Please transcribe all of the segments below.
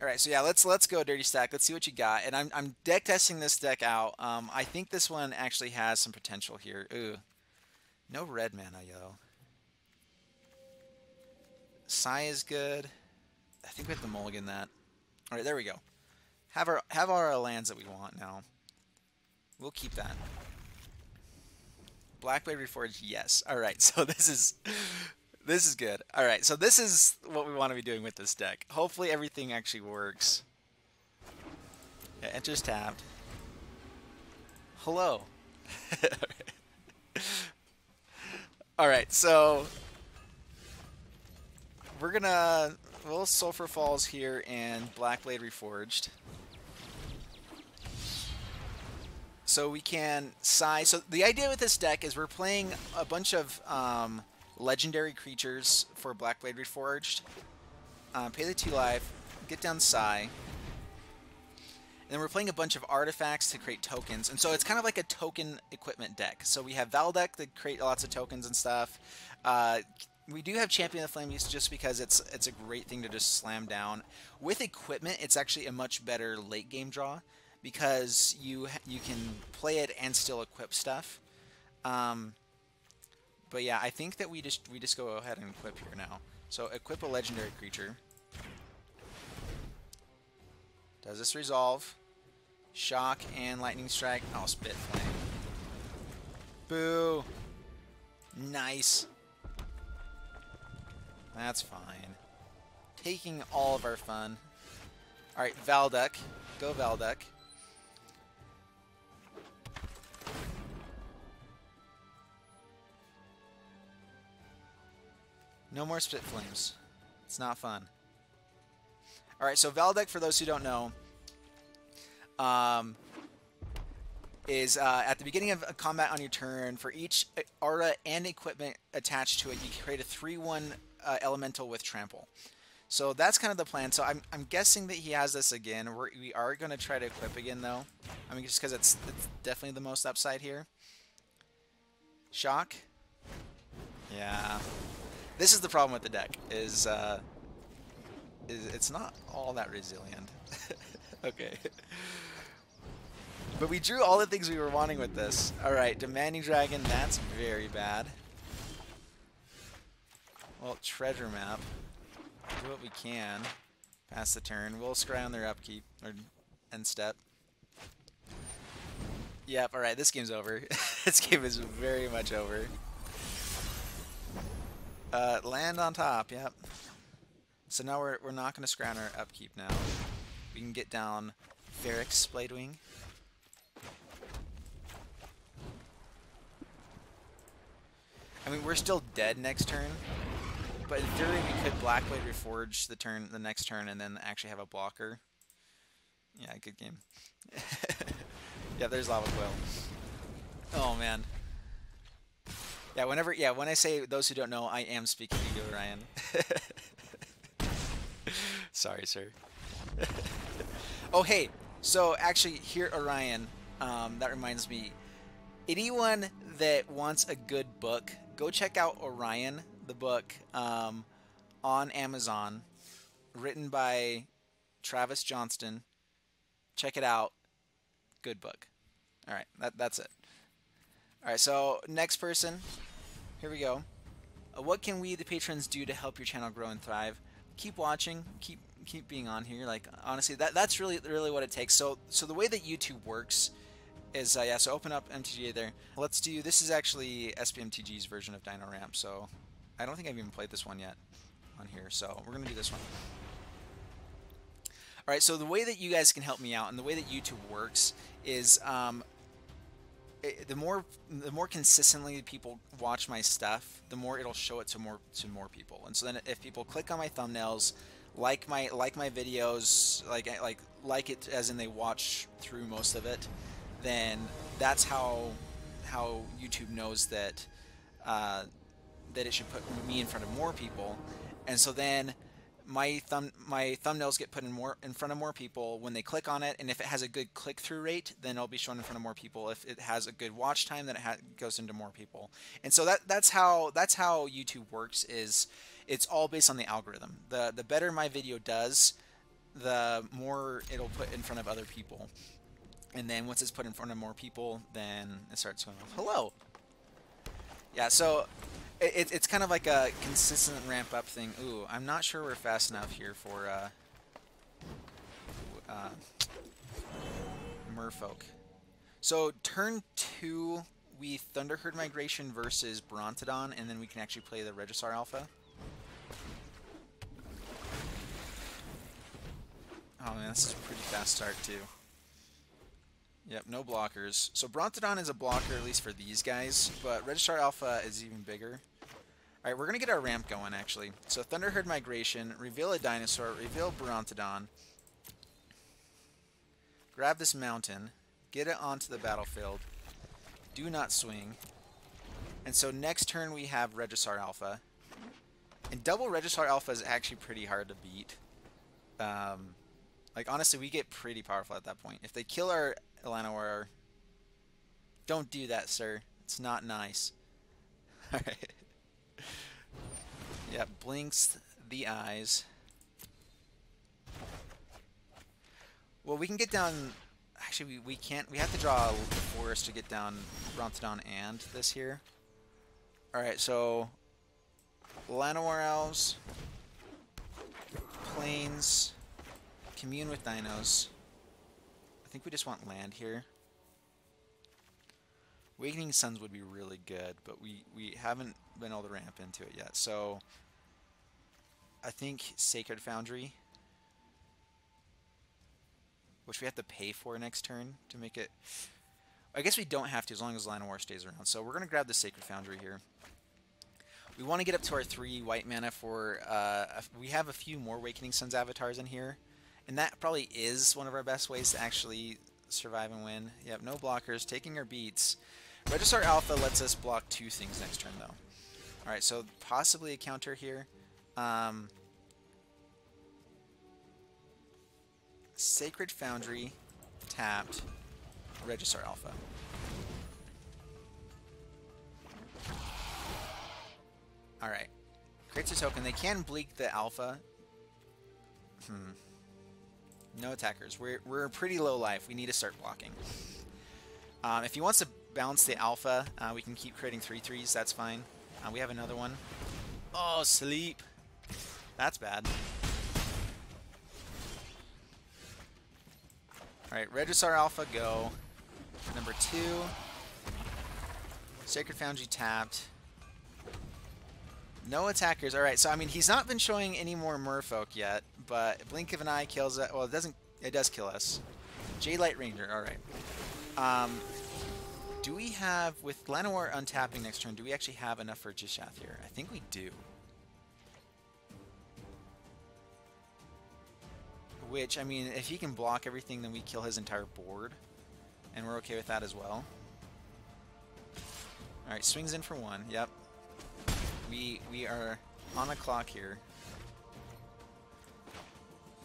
right, so yeah, let's go Dirty Stack. Let's see what you got. And I'm deck testing this deck out. I think this one actually has some potential here. Ooh, no red mana, yo. Sai is good. I think we have to mulligan that. All right, there we go. Have our lands that we want now. We'll keep that. Blackblade Reforged, yes. All right, so this is good. All right, so this is what we want to be doing with this deck. Hopefully everything actually works. Yeah, enters tapped. Hello. All right, so we'll Sulfur Falls here and Blackblade Reforged. So we can Sai. So the idea with this deck is we're playing a bunch of legendary creatures for Blackblade Reforged. Pay the 2 life, get down Sai. And then we're playing a bunch of artifacts to create tokens. And so it's kind of like a token equipment deck. So we have Valdek that create lots of tokens and stuff. We do have Champion of the Flames just because it's a great thing to just slam down. With equipment, it's actually a much better late game draw because you can play it and still equip stuff. But yeah, I think that we just go ahead and equip here now. So equip a legendary creature. Does this resolve? Shock and lightning strike. Oh, spit flame. Boo. Nice. That's fine. Taking all of our fun. Alright, Valdek. Go Valdek. No more spit flames. It's not fun. Alright, so Valdek, for those who don't know, is at the beginning of a combat on your turn, for each aura and equipment attached to it, you create a 3/1 elemental with trample. So that's kind of the plan. So I'm guessing that he has this again. We are going to try to equip again, though. I mean, just because it's definitely the most upside here. Shock. Yeah. This is the problem with the deck, is it's not all that resilient. Okay. But we drew all the things we were wanting with this. Alright, Demanding Dragon, that's very bad. Well, Treasure Map. Do what we can. Pass the turn. We'll scry on their upkeep, or end step. Yep, alright, this game's over. This game is very much over. Land on top, yep. So now we're not going to scry on our upkeep now. We can get down Varric's Bladewing. I mean, we're still dead next turn, but in theory we could Blackblade Reforge the next turn, and then actually have a blocker. Yeah, good game. Yeah, there's Lava Coil. Oh man. Yeah, when I say those who don't know, I am speaking to you, Ryan. Sorry, sir. Oh, hey. So actually, here, Orion. That reminds me. Anyone that wants a good book, go check out Orion, the book, on Amazon, written by Travis Johnston. Check it out. Good book. All right, that's it. All right, so next person. Here we go. What can we, the patrons, do to help your channel grow and thrive? Keep watching. Keep being on here. Like, honestly, that's really what it takes. So the way that YouTube works is yeah. So open up MTG there. Let's do. This is actually SPMTG's version of Dino Ramp. So I don't think I've even played this one yet on here. So we're gonna do this one. All right. So the way that you guys can help me out, and the way that YouTube works, is the more consistently people watch my stuff, the more it'll show it to more people. And so then if people click on my thumbnails, like my videos, like it as in they watch through most of it, then that's how YouTube knows that that it should put me in front of more people. And so then my thumbnails get put in front of more people when they click on it, and if it has a good click-through rate, then it'll be shown in front of more people. If it has a good watch time, then it goes into more people. And so that's how YouTube works. Is it's all based on the algorithm. The better my video does, the more it'll put in front of other people. And then once it's put in front of more people, then it starts going off. Hello! Yeah, so it's kind of like a consistent ramp up thing. Ooh, I'm not sure we're fast enough here for Merfolk. So turn 2, we Thunderherd Migration versus Brontodon, and then we can actually play the Regisaur Alpha. Oh man, this is a pretty fast start too. Yep, no blockers. So Brontodon is a blocker, at least for these guys, but Regisaur Alpha is even bigger. Alright, we're going to get our ramp going, actually. So Thunderherd Migration, reveal a dinosaur, reveal Brontodon, grab this mountain, get it onto the battlefield, do not swing, and so next turn we have Regisaur Alpha. And double Regisaur Alpha is actually pretty hard to beat. Like, honestly, we get pretty powerful at that point. If they kill our Llanowar, don't do that, sir. It's not nice. Alright. Yeah, blinks the eyes. Well, we can get down... Actually, we can't. We have to draw a forest to get down Brontodon and this here. Alright, so... Llanowar Elves. Plains. Commune with dinos. I think we just want land here. Awakening Suns would be really good, but we haven't been able to ramp into it yet. So I think Sacred Foundry, which we have to pay for next turn to make it. I guess we don't have to as long as Llanowar stays around. So we're going to grab the Sacred Foundry here. We want to get up to our 3 white mana for... we have a few more Awakening Suns avatars in here. And that probably is one of our best ways to actually survive and win. Yep, no blockers, taking our beats. Regisaur Alpha lets us block 2 things next turn, though. Alright, so possibly a counter here. Sacred Foundry, tapped, Regisaur Alpha. Alright. Creates a token. They can bleak the Alpha. No attackers. We're pretty low life. We need to start blocking. If he wants to bounce the Alpha, we can keep creating 3/3s. That's fine. We have another one. Oh, sleep. That's bad. Alright, Regisaur Alpha, go. Number 2. Sacred Foundry tapped. No attackers. Alright, so I mean, he's not been showing any more Merfolk yet, but Blink of an Eye kills it. Well, it doesn't. It does kill us. J-Light Ranger. Alright. Do we have, with Llanowar untapping next turn, do we actually have enough for Jishath here? I think we do. Which, I mean, if he can block everything, then we kill his entire board. And we're okay with that as well. Alright, swings in for 1. Yep. We are on a clock here.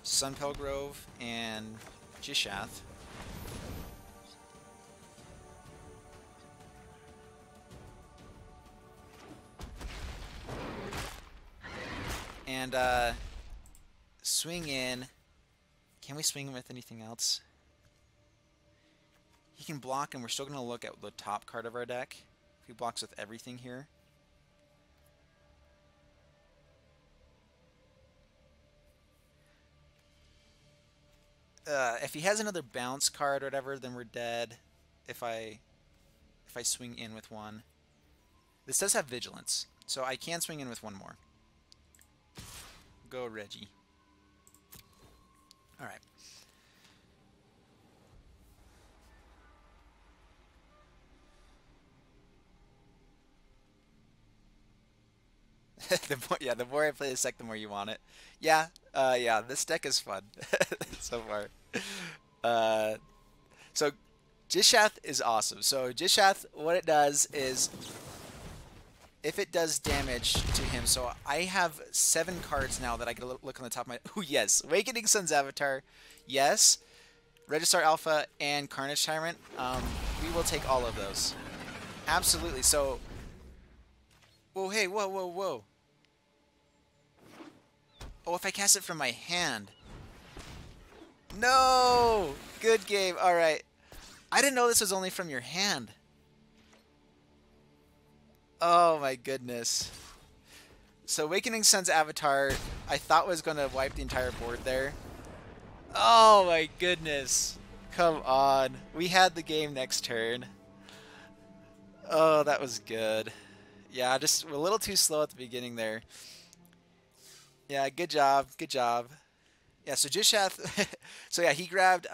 Sunpell Grove and Jishath. And swing in. Can we swing him with anything else? He can block, and we're still going to look at the top card of our deck. If he blocks with everything here. If he has another bounce card or whatever, then we're dead. If I swing in with 1. This does have vigilance, so I can swing in with 1 more. Go, Reggie. Alright. The more I play this deck, the more you want it. Yeah, yeah, this deck is fun so far. So Jishath is awesome. So Jishath, what it does is, if it does damage to him, so I have 7 cards now that I can look on the top of my... Oh, yes. Awakening Sun's Avatar. Yes. Regisaur Alpha and Carnage Tyrant. We will take all of those. Absolutely. So... Whoa, hey, whoa, whoa, whoa. Oh, if I cast it from my hand. No! Good game. All right. I didn't know this was only from your hand. Oh my goodness. So Awakening Sun's Avatar, I thought was going to wipe the entire board there. Oh my goodness. Come on. We had the game next turn. Oh, that was good. Yeah, just a little too slow at the beginning there. Yeah, good job. Good job. Yeah, so Jishath, so yeah, he grabbed,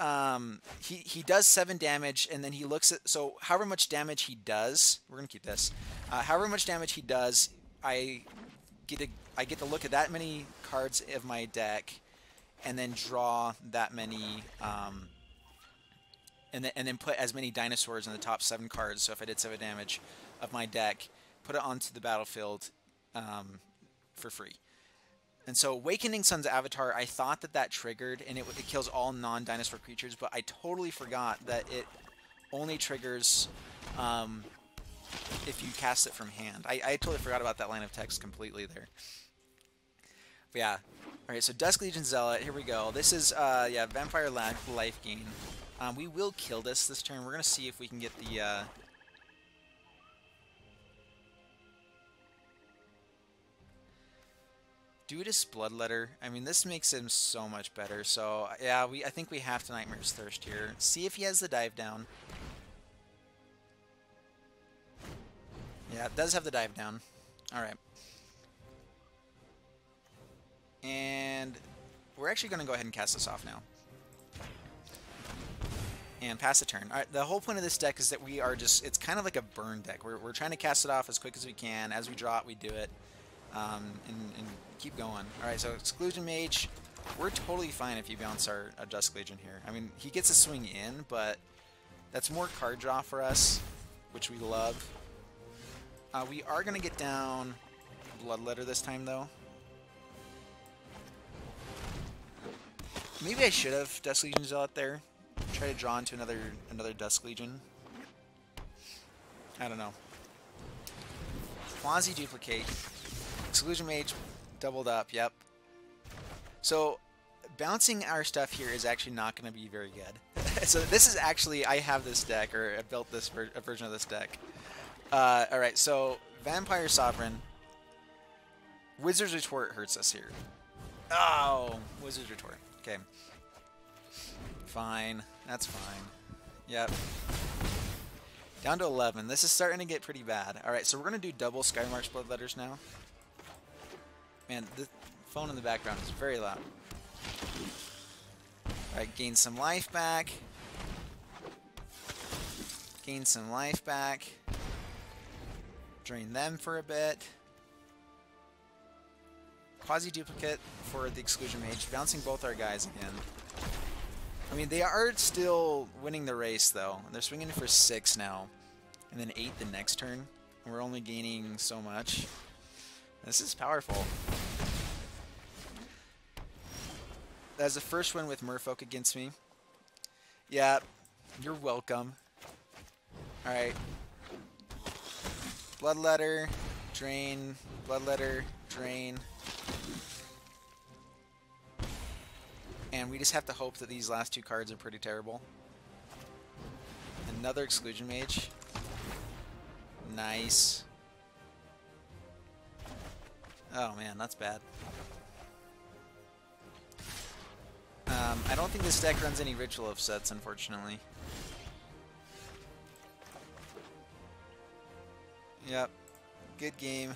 he does 7 damage, and then he looks at, so however much damage he does, we're going to keep this, however much damage he does, I get to look at that many cards of my deck, and then draw that many, and then put as many dinosaurs in the top 7 cards, so if I did 7 damage of my deck, put it onto the battlefield for free. And so Awakening Sun's Avatar, I thought that triggered, and it kills all non-dinosaur creatures, but I totally forgot that it only triggers if you cast it from hand. I totally forgot about that line of text completely there. But yeah. Alright, so Dusk Legion Zealot, here we go. This is, yeah, Vampire Life Gain. We will kill this turn. We're going to see if we can get the... Duelist Bloodletter. I mean, this makes him so much better. So, yeah, I think we have to Nightmare's Thirst here. See if he has the dive down. Yeah, it does have the dive down. Alright. And we're actually going to go ahead and cast this off now. And pass the turn. Alright, the whole point of this deck is that we are just... It's kind of like a burn deck. We're trying to cast it off as quick as we can. As we draw it, we do it. And keep going. Alright, so Exclusion Mage, we're totally fine if you bounce our Dusk Legion here. I mean, he gets a swing in, but that's more card draw for us, which we love. We are going to get down Bloodletter this time, though. Maybe I should have Dusk Legion Zealot there. Try to draw into another Dusk Legion. I don't know. Quasi-duplicate. Exclusion Mage doubled up, yep. So, bouncing our stuff here is actually not going to be very good. So this is actually, I have this deck, or I built this a version of this deck. Alright, so Vampire Sovereign. Wizard's Retort hurts us here. Oh, Wizard's Retort. Okay. Fine. That's fine. Yep. Down to 11. This is starting to get pretty bad. Alright, so we're going to do double Skymark's Bloodletters now. Man, the phone in the background is very loud. Alright, gain some life back. Gain some life back. Drain them for a bit. Quasi-duplicate for the Exclusion Mage. Bouncing both our guys again. I mean, they are still winning the race, though. They're swinging for 6 now. And then 8 the next turn. And we're only gaining so much. This is powerful. That's the first win with Merfolk against me. Yeah, you're welcome. Alright. Bloodletter, drain, Bloodletter, drain. And we just have to hope that these last 2 cards are pretty terrible. Another Exclusion Mage. Nice. Oh man, that's bad. I don't think this deck runs any Ritual of Sets, unfortunately. Yep. Good game.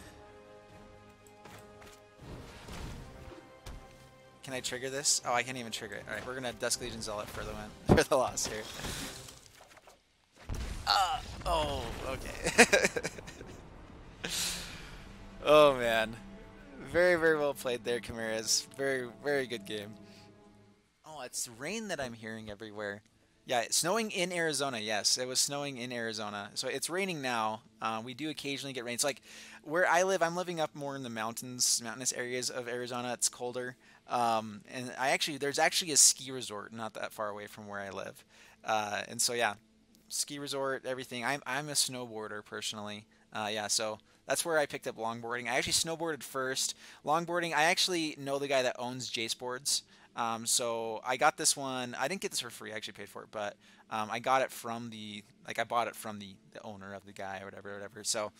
Can I trigger this? Oh, I can't even trigger it. Alright, we're gonna Dusk Legion Zealot for the win. For the loss here. Oh, okay. Oh man. Very, very well played there, Chimera's. Very, very good game. Oh, it's rain that I'm hearing everywhere. Yeah, it's snowing in Arizona, yes. It was snowing in Arizona. So it's raining now. We do occasionally get rain. It's like where I live, I'm living up more in the mountainous areas of Arizona. It's colder. And there's actually a ski resort not that far away from where I live. And so yeah, ski resort, everything. I'm a snowboarder personally. Yeah, so that's where I picked up longboarding. I actually snowboarded first. Longboarding, I actually know the guy that owns Jace Boards. So I got this one. I didn't get this for free. I actually paid for it, but I got it from the I bought it from the owner of the guy or whatever. So,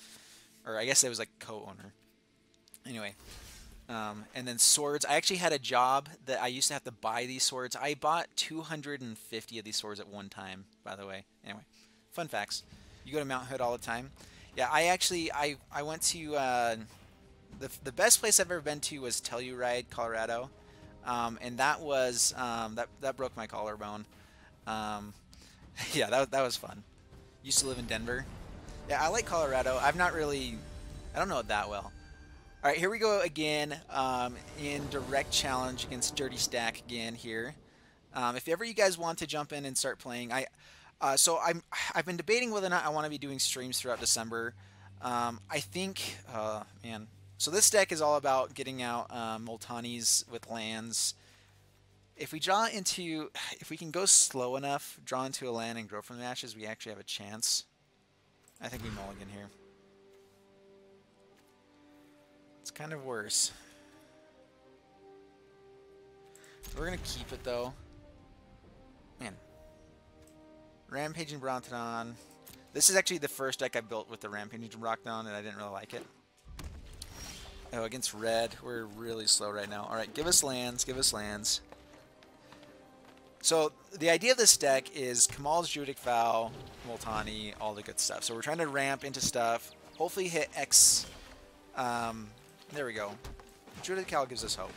or I guess it was like co-owner. Anyway, and then swords. I actually had a job that I used to have to buy these swords. I bought 250 of these swords at one time, by the way. Anyway, fun facts. You go to Mount Hood all the time. Yeah, I went to the best place I've ever been to was Telluride, Colorado, and that was that broke my collarbone. Yeah, that was fun. Used to live in Denver. Yeah, I like Colorado. I don't know it that well. All right, here we go again in direct challenge against Dirty Stack again here. If ever you guys want to jump in and start playing, I've been debating whether or not I want to be doing streams throughout December. I think, man. So this deck is all about getting out Multanis with lands. If we can go slow enough, draw into a land and grow from the ashes, we actually have a chance. I think we mulligan here. It's kind of worse. We're going to keep it, though. Man. Rampaging Brontodon. This is actually the first deck I built with the Rampaging Brontodon, and I didn't really like it. Oh, against red, we're really slow right now. Alright, give us lands, give us lands. So, the idea of this deck is Kamal's Druidic Vow, Multani, all the good stuff. So we're trying to ramp into stuff, hopefully hit X... there we go. Druidic Vow gives us hope.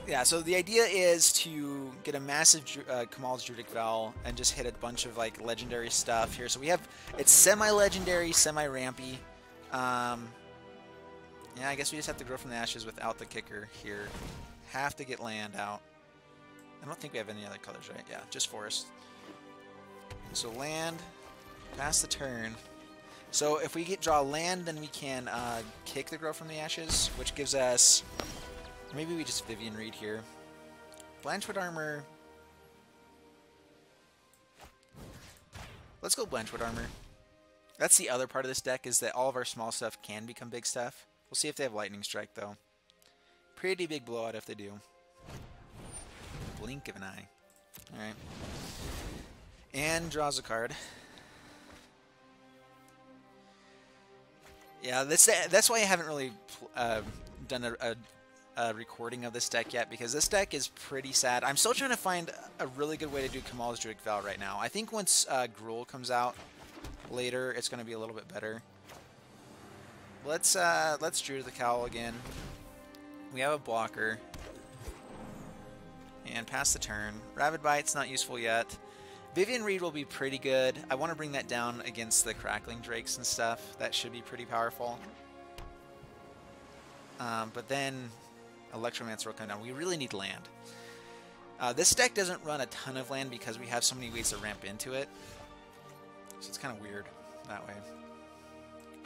Yeah, so the idea is to get a massive Kamal's Druidic Vow and just hit a bunch of like legendary stuff here. So we have, it's semi-legendary, semi-rampy. Yeah, I guess we just have to grow from the ashes without the kicker here. Have to get land out. I don't think we have any other colors, right? Yeah, just forest. So land, pass the turn. So if we draw land, then we can kick the grow from the ashes, which gives us... Maybe we just Vivian Reed here. Blanchwood Armor. Let's go Blanchwood Armor. That's the other part of this deck, is that all of our small stuff can become big stuff. We'll see if they have Lightning Strike, though. Pretty big blowout if they do. Blink of an eye. Alright. And draws a card. Yeah, that's why I haven't really done a recording of this deck yet, because this deck is pretty sad. I'm still trying to find a really good way to do Kamal's Druidic Vow right now. I think once Gruul comes out later, it's going to be a little bit better. Let's Druid the Cowl again. We have a blocker. And pass the turn. Rabid Bite's not useful yet. Vivian Reed will be pretty good. I want to bring that down against the Crackling Drakes and stuff. That should be pretty powerful. But then Electromancer will come down. We really need land. This deck doesn't run a ton of land because we have so many ways to ramp into it. So it's kind of weird that way.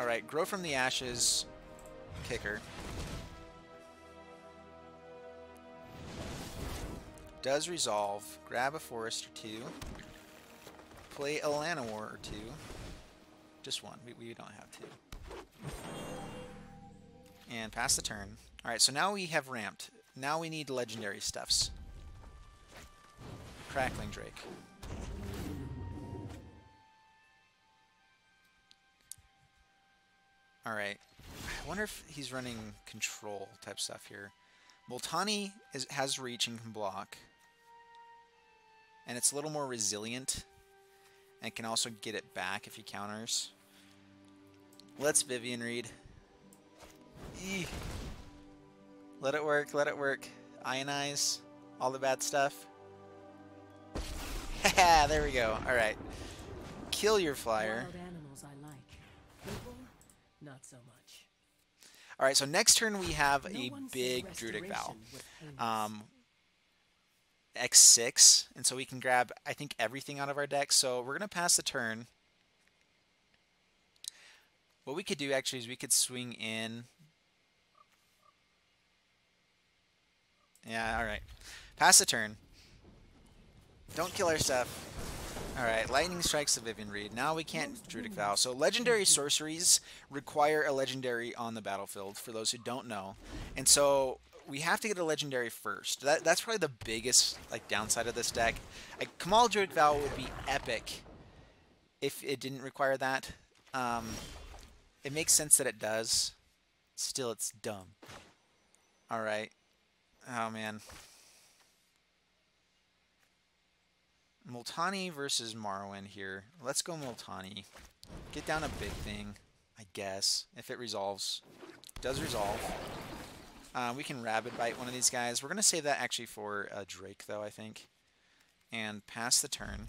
Alright, Grow from the Ashes. Kicker. Does resolve. Grab a forest or two. Play a Llanowar or two. Just one. We don't have two. And pass the turn. Alright, so now we have ramped. Now we need legendary stuffs. Crackling Drake. Alright. I wonder if he's running control type stuff here. Multani has reach and can block. And it's a little more resilient. And can also get it back if he counters. Let's Vivian Reed. Eee. Let it work, let it work. Ionize. All the bad stuff. Haha, there we go. Alright. Kill your flyer. Wild animals I like. People, not so much. Alright, so next turn we have a big Druidic Vow. X6, and so we can grab, I think, everything out of our deck. So we're going to pass the turn. What we could do, actually, is we could swing in. Yeah, alright. Pass the turn. Don't kill our stuff. Alright, Lightning Strikes the Vivian Reed. Now we can't Druidic Vow. So legendary sorceries require a legendary on the battlefield, for those who don't know. And so we have to get a legendary first. That's probably the biggest like downside of this deck. Like, Kamal Druid Vow would be epic if it didn't require that. It makes sense that it does. Still, it's dumb. All right. Oh, man. Multani versus Marwyn here. Let's go Multani. Get down a big thing, I guess, if it resolves. It does resolve. We can Rabid Bite one of these guys. We're going to save that actually for Drake, though, I think. And pass the turn.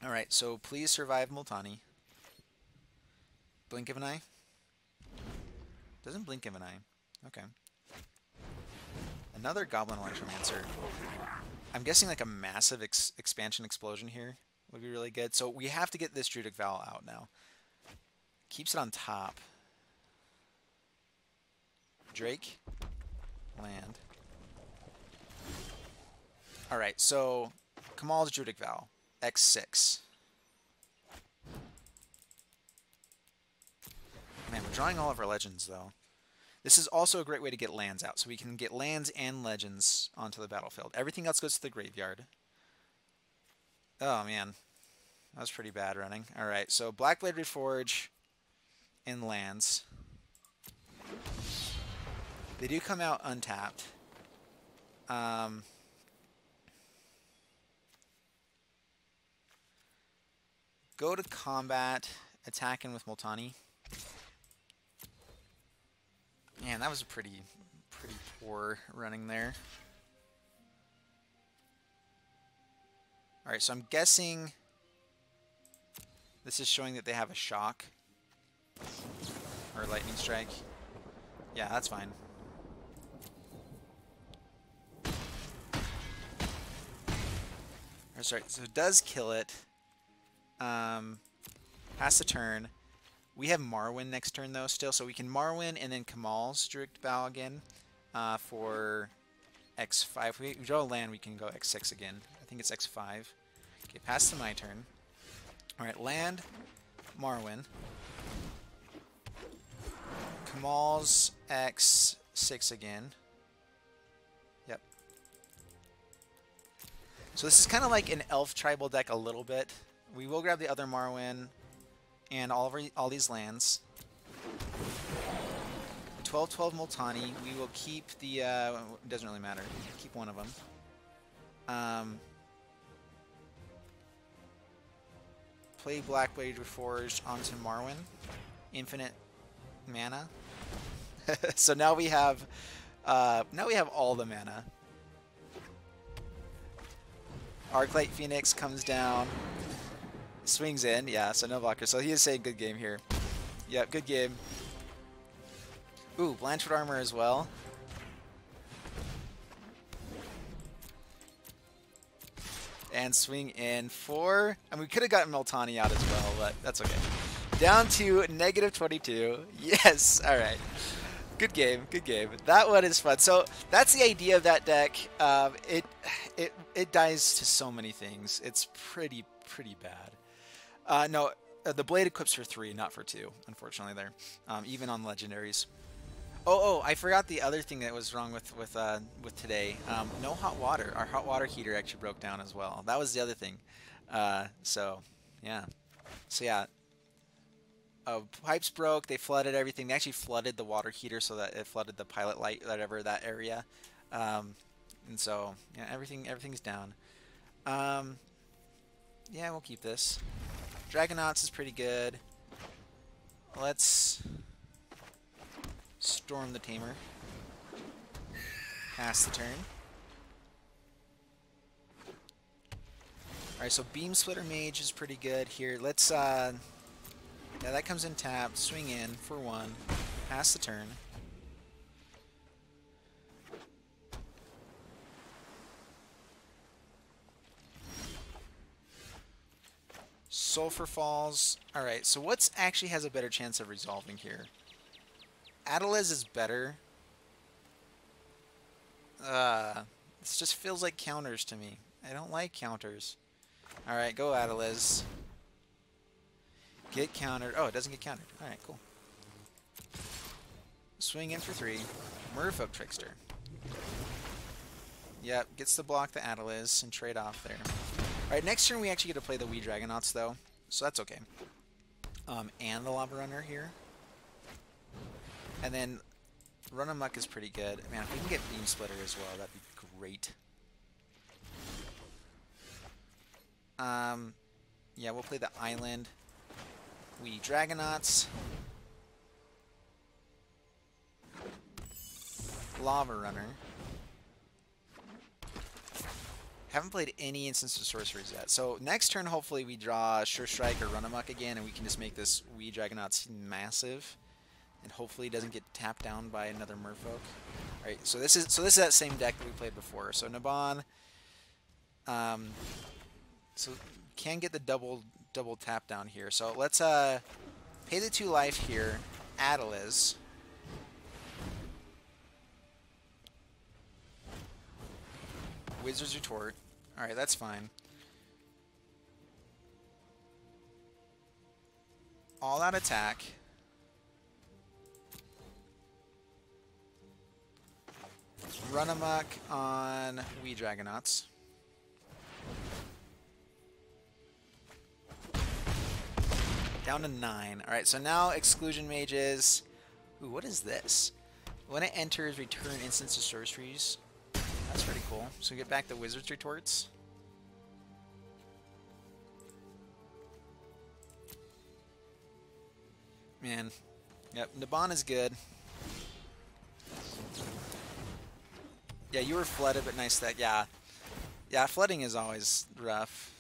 All right, so please survive Multani. Blink of an eye? Doesn't blink of an eye. Okay. Another Goblin Electromancer. I'm guessing like a massive expansion explosion here would be really good. So we have to get this Druidic Vow out now. Keeps it on top. Drake. Land. Alright, so Kamal's Druidic Vow. X6. Man, we're drawing all of our legends, though. This is also a great way to get lands out, so we can get lands and legends onto the battlefield. Everything else goes to the graveyard. Oh, man. That was pretty bad running. Alright, so Blackblade Reforge and lands. They do come out untapped. Go to combat, attacking with Multani. Man, that was a pretty poor running there. Alright, so I'm guessing this is showing that they have a shock. Or a lightning strike. Yeah, that's fine. Or, sorry, so it does kill it. Pass the turn. We have Marwyn next turn, though, still. So we can Marwyn and then Kamal's Druidic Vow again for X5. If we draw a land, we can go X6 again. I think it's X5. Okay, pass to my turn. Alright, land, Marwyn. Kamal's X6 again. Yep. So this is kind of like an elf tribal deck a little bit. We will grab the other Marwyn and all these lands. 12/12 Multani. We will keep the... it doesn't really matter. Keep one of them. Play Blackblade Reforged onto Marwyn. Infinite mana. So now we have all the mana. Arclight Phoenix comes down. Swings in, yeah, so no blocker. So he is saying good game here. Yep, good game. Ooh, Blanchard Armor as well. And swing in for... and we could have gotten Multani out as well, but that's okay. Down to -22. Yes, alright. Good game, good game. That one is fun. So that's the idea of that deck. It dies to so many things. It's pretty bad. No, the blade equips for 3, not for 2, unfortunately there. Even on legendaries. Oh, I forgot the other thing that was wrong with today. No hot water. Our hot water heater actually broke down as well. That was the other thing. So yeah. Pipes broke. They flooded everything. They actually flooded the water heater so that it flooded the pilot light, whatever, that area. And so yeah, everything's down. Yeah, we'll keep this. Dragonauts is pretty good. Let's Storm the Tamer. Pass the turn. Alright, so Beam Splitter Mage is pretty good here. Let's, yeah, that comes in tapped. Swing in for 1. Pass the turn. Sulfur Falls. Alright, so what's actually has a better chance of resolving here? Adeliz is better. This just feels like counters to me. I don't like counters. Alright, go Adeliz. Get countered. Oh, it doesn't get countered. Alright, cool. Swing in for 3. Merfolk Trickster. Yep, gets to block the Atlas and trade off there. Alright, next turn we actually get to play the Wee Dragonauts though, so that's okay. And the Lava Runner here. And then Run Amok is pretty good. Man, if we can get Beam Splitter as well, that'd be great. Yeah, we'll play the Island. Wee Dragonauts. Lava Runner. Haven't played any Instance of Sorceries yet. So next turn, hopefully we draw Sure Strike or Run Amok again, and we can just make this Wee Dragonauts massive. And hopefully it doesn't get tapped down by another Merfolk. Alright, so this is that same deck that we played before. So Naban, so can get the double tap down here. So let's pay the 2 life here. Atlas. Wizard's Retort. Alright, that's fine. All out attack. Run Amok on Wee Dragonauts. Down to 9. Alright, so now Exclusion Mages. Ooh, what is this? When it enters, return Instance of Sorceries. That's pretty cool. So we get back the Wizard's Retorts. Man. Yep, Naban is good. Yeah, you were flooded, but nice that. Yeah. Yeah, flooding is always rough.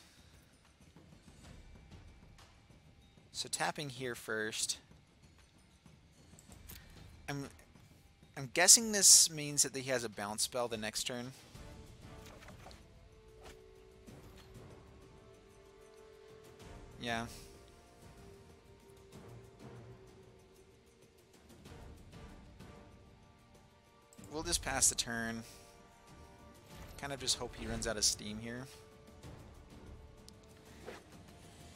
So tapping here first. I'm guessing this means that he has a bounce spell the next turn. Yeah. We'll just pass the turn. Kind of just hope he runs out of steam here.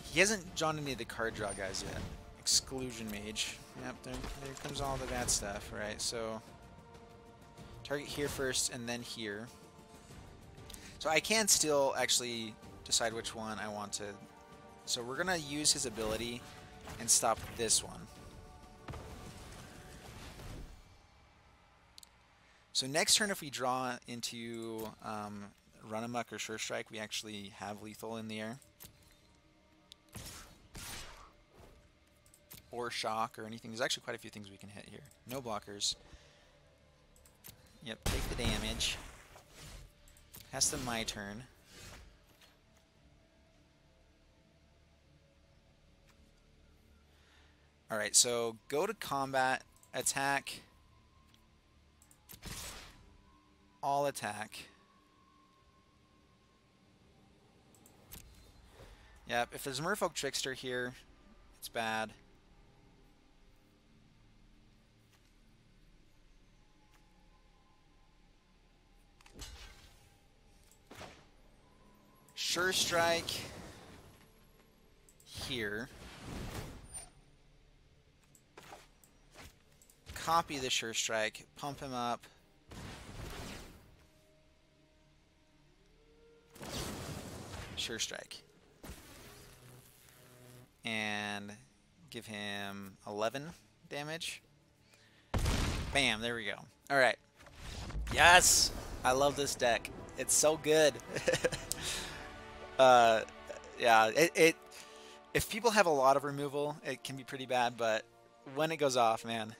He hasn't drawn any of the card draw guys yet. Exclusion Mage. Yep, there comes all the bad stuff, right? So, target here first and then here. So I can still actually decide which one I want to... So we're going to use his ability and stop this one. So next turn, if we draw into Run Amok or Sure Strike, we actually have lethal in the air. Or Shock or anything. There's actually quite a few things we can hit here. No blockers. Yep, take the damage. Pass to my turn. Alright, so go to combat, attack, all attack. Yep, if there's Merfolk Trickster here, it's bad. Sure Strike here. Copy the Sure Strike, pump him up. Sure Strike. And give him 11 damage. Bam, there we go. Alright. Yes! I love this deck. It's so good. Yeah, if people have a lot of removal, it can be pretty bad, but when it goes off, man.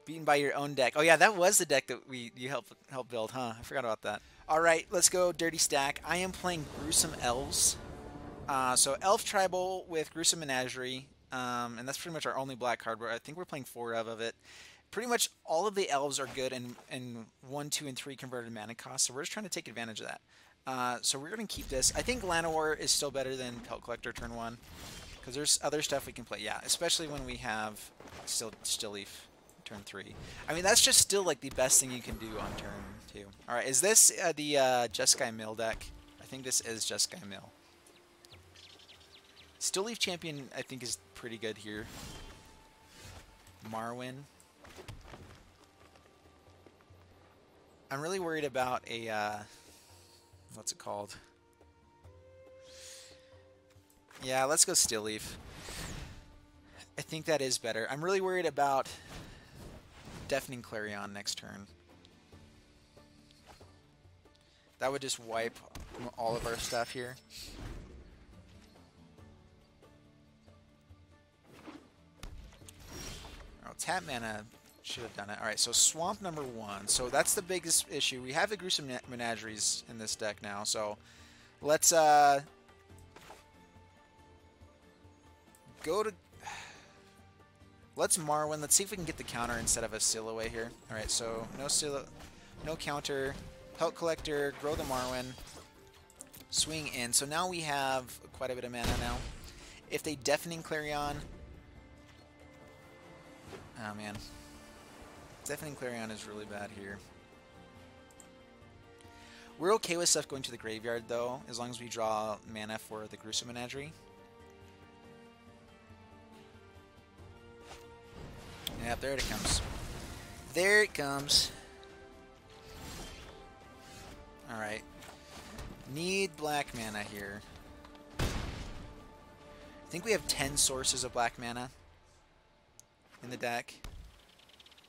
Beaten by your own deck. Oh yeah, that was the deck that you helped build, huh? I forgot about that. All right, let's go Dirty Stack. I am playing Gruesome Elves. So Elf Tribal with Gruesome Menagerie, and that's pretty much our only black card. I think we're playing 4 of it. Pretty much all of the elves are good in 1, 2, and 3 converted mana costs, so we're just trying to take advantage of that. So we're going to keep this. I think Llanowar is still better than Pelt Collector turn 1, because there's other stuff we can play. Yeah, especially when we have Still Leaf turn 3. I mean, that's just still like the best thing you can do on turn 2. All right, is this the Jeskai Mill deck? I think this is Jeskai Mill. Still Leaf Champion, I think, is pretty good here. Marwyn. I'm really worried about a, what's it called? Yeah, let's go Still Leaf. I think that is better. I'm really worried about Deafening Clarion next turn. That would just wipe all of our stuff here. Oh, tap mana should have done it. Alright, so Swamp number 1. So that's the biggest issue. We have the Gruesome Menageries in this deck now, so let's go to... Let's Marwin. Let's see if we can get the counter instead of a seal away here. Alright, so no counter. Pelt Collector, grow the Marwin, swing in. So now we have quite a bit of mana now. If they Deafening Clarion... Oh man. Deafening Clarion is really bad here. We're okay with stuff going to the graveyard though, as long as we draw mana for the Gruesome Menagerie. Yep, there it comes. There it comes. Alright. Need black mana here. I think we have 10 sources of black mana in the deck.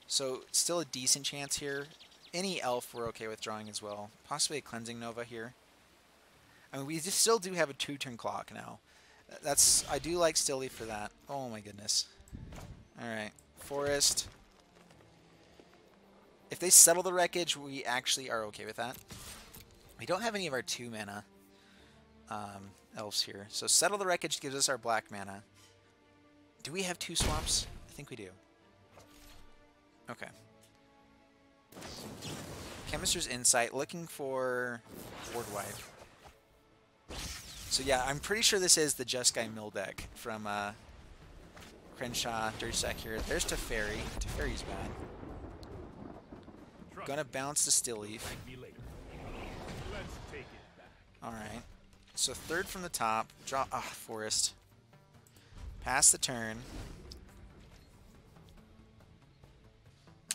So, still a decent chance here. Any elf we're okay with drawing as well. Possibly a Cleansing Nova here. I mean, we still do have a 2-turn clock now. I do like Still Leaf for that. Oh my goodness. Alright. Forest. If they settle the Wreckage, we actually are okay with that. We don't have any of our 2 mana elves here. So Settle the Wreckage gives us our black mana. Do we have 2 swamps? I think we do. Okay. Chemist's Insight, looking for Board Wipe. So yeah, I'm pretty sure this is the Just Guy Mill deck from Crenshaw, Dirtsack here. There's Teferi. Teferi's bad. Gonna bounce the Still Leaf. Alright. So third from the top. Draw Forest. Pass the turn.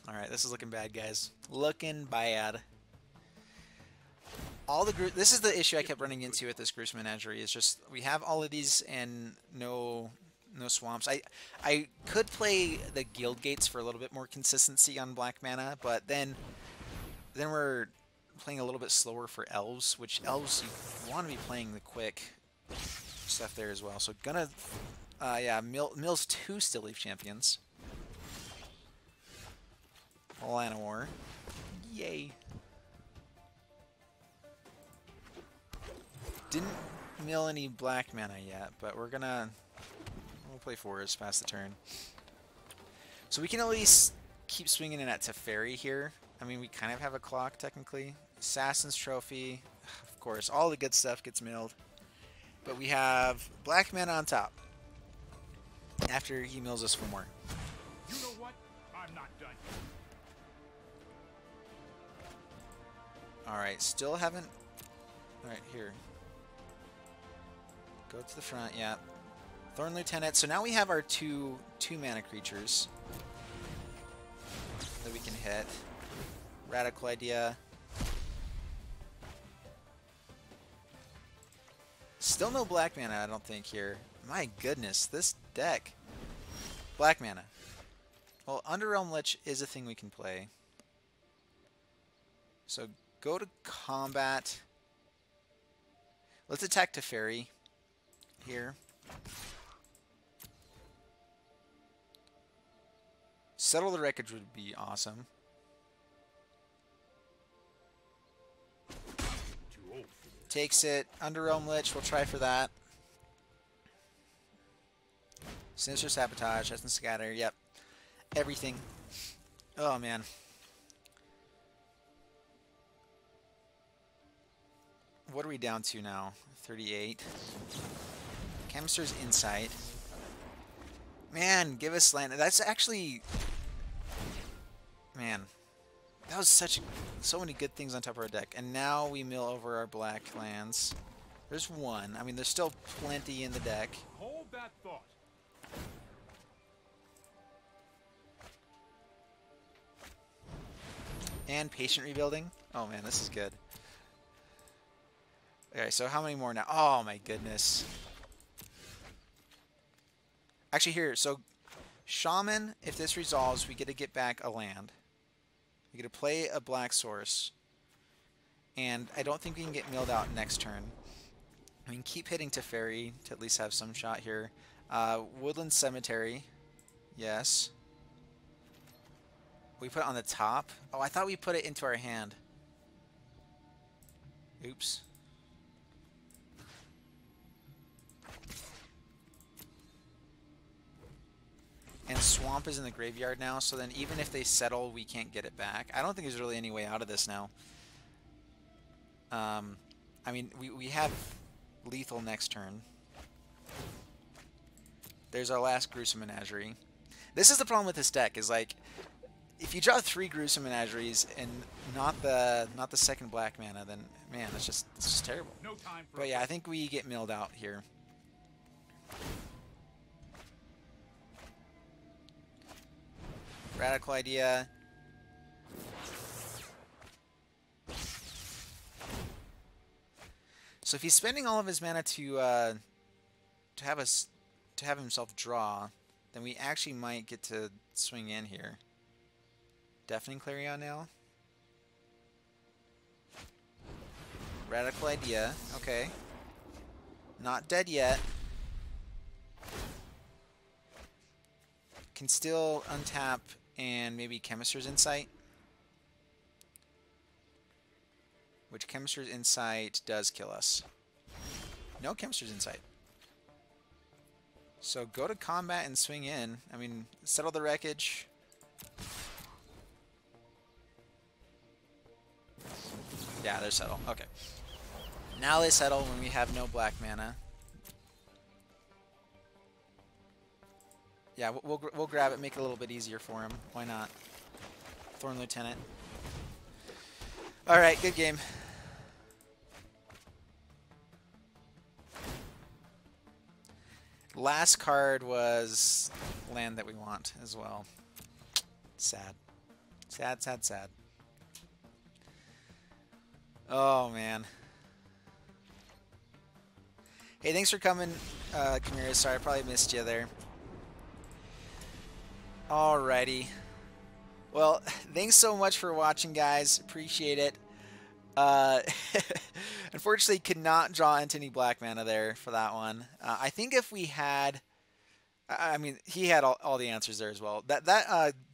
Alright, this is looking bad, guys. Looking bad. This is the issue I kept running into with this Gruesome Menagerie, is just we have all of these and no swamps. I could play the Guild Gates for a little bit more consistency on black mana, but then we're playing a little bit slower for elves, which elves you want to be playing the quick stuff there as well. So gonna yeah, mills 2 Still Leaf Champions. Llanowar. Yay. Didn't mill any black mana yet, but we'll play Forest, pass the turn. So we can at least keep swinging in at Teferi here. I mean, we kind of have a clock, technically. Assassin's Trophy. Of course, all the good stuff gets milled. But we have black mana on top. After he mills us for more. You know what? I'm not done. Alright, still haven't... Alright, here. Go to the front, yeah. Thorn Lieutenant. So now we have our two mana creatures that we can hit. Radical Idea. Still no black mana, I don't think, here. My goodness, this deck. Black mana. Well, Underrealm Lich is a thing we can play. So go to combat. Let's attack Teferi here. Settle the Wreckage would be awesome. Takes it. Underrealm Lich, we'll try for that. Sinister Sabotage, Essence Scatter, yep. Everything. Oh, man. What are we down to now? 38. Chemist's Insight. Man, give us land. That's actually... Man. That was so many good things on top of our deck. And now we mill over our black lands. There's one. I mean, there's still plenty in the deck. Hold that thought. And Patient Rebuilding. Oh man, this is good. Okay, so how many more now? Oh my goodness. Actually here, so Shaman, if this resolves, we get to get back a land. We get to play a black source. And I don't think we can get milled out next turn. I mean, keep hitting Teferi to at least have some shot here. Woodland Cemetery. Yes. We put it on the top. Oh, I thought we put it into our hand. Oops. And Swamp is in the graveyard now, so then even if they settle, we can't get it back. I don't think there's really any way out of this now. I mean, we have lethal next turn. There's our last Gruesome Menagerie. This is the problem with this deck, is like, if you draw 3 Gruesome Menageries and not the second black mana, then man, it's just terrible. No time for but yeah, I think we get milled out here. Radical idea. So if he's spending all of his mana to have himself draw, then we actually might get to swing in here. Deafening Clarion now. Radical idea. Okay. Not dead yet. Can still untap and maybe Chemister's Insight. Which Chemister's Insight does kill us. No Chemister's Insight. So go to combat and swing in. I mean, settle the wreckage. Yeah, they settle. Okay. Now they settle when we have no black mana. Yeah, we'll grab it, make it a little bit easier for him. Why not? Thorn Lieutenant. All right, good game. Last card was land that we want as well. Sad. Sad, sad, sad. Oh, man. Hey, thanks for coming, Kamira. Sorry, I probably missed you there. Alrighty. Well, thanks so much for watching, guys. Appreciate it. Unfortunately, could not draw into any black mana there for that one. I think if we had... I mean, he had all the answers there as well. That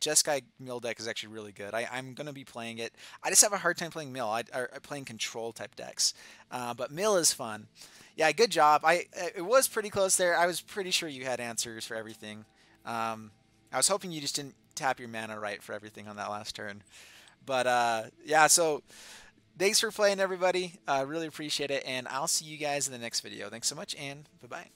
Jeskai Mill deck is actually really good. I'm going to be playing it. I just have a hard time playing Mill. Or playing control type decks. But Mill is fun. Yeah, good job. It was pretty close there. I was pretty sure you had answers for everything. I was hoping you just didn't tap your mana right for everything on that last turn. But yeah, so thanks for playing, everybody. Really appreciate it. And I'll see you guys in the next video. Thanks so much, and bye-bye.